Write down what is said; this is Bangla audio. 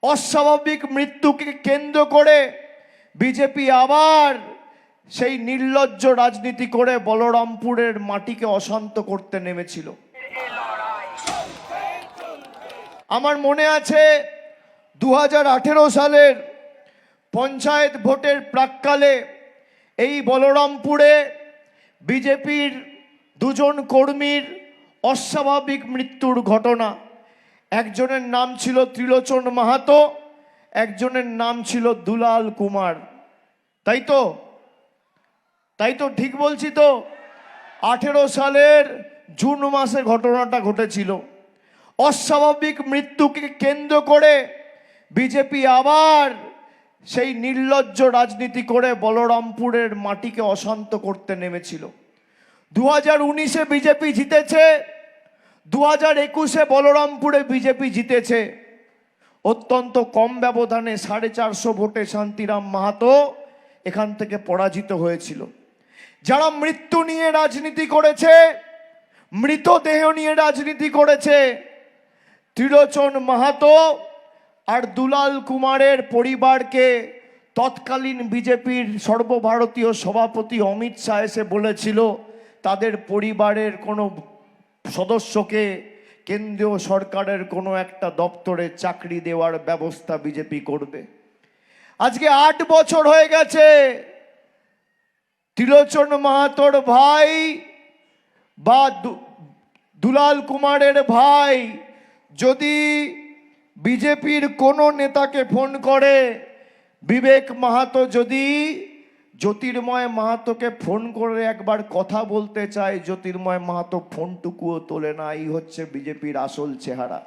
অস্বাভাবিক মৃত্যুকে কেন্দ্র করে বিজেপি আবার সেই নির্লজ্জ রাজনীতি করে বলরামপুরের মাটিকে অশান্ত করতে নেমেছিল। আমার মনে আছে 2018 সালের পঞ্চায়েত ভোটের প্রাক্কালে এই বলরামপুরে বিজেপির দুজন কর্মীর অস্বাভাবিক মৃত্যুর ঘটনা। একজনের নাম ছিল ত্রিলোচন মাহাতো, একজনের নাম ছিল দুলাল কুমার। তাই তো ঠিক বলছি তো? 18 সালের জুন মাসে ঘটনাটা ঘটেছিল। অস্বাভাবিক মৃত্যুকে কেন্দ্র করে বিজেপি আবার সেই নির্লজ্জ রাজনীতি করে বলরামপুরের মাটিকে অশান্ত করতে নেমেছিল। 2019-এ বিজেপি জিতেছে, 2021-এ বলরামপুরে বিজেপি জিতেছে। অত্যন্ত কম ব্যবধানে 450 ভোটে শান্তিরাম মাহাতো এখান থেকে পরাজিত হয়েছিল। যারা মৃত্যু নিয়ে রাজনীতি করেছে, মৃতদেহ নিয়ে রাজনীতি করেছে, ত্রিলোচন মাহাতো আর দুলাল কুমারের পরিবারকে তৎকালীন বিজেপির সর্বভারতীয় সভাপতি অমিত শাহ এসে বলেছিল তাদের পরিবারের কোনো সদস্যকে কেন্দ্রীয় সরকারের কোনো একটা দপ্তরে চাকরি দেওয়ার ব্যবস্থা বিজেপি করবে। আজকে 8 বছর হয়ে গেছে। ত্রিলোচন মাহাতোর ভাই বা দুলাল কুমারের ভাই যদি বিজেপির কোনো নেতাকে ফোন করে, বিবেক মাহাতো যদি জ্যোতির্ময় মাহাতোকে ফোন করে একবার কথা বলতে চায়, জ্যোতির্ময় মাহাতো ফোনটুকুও তোলে না। এই হচ্ছে বিজেপির আসল চেহারা।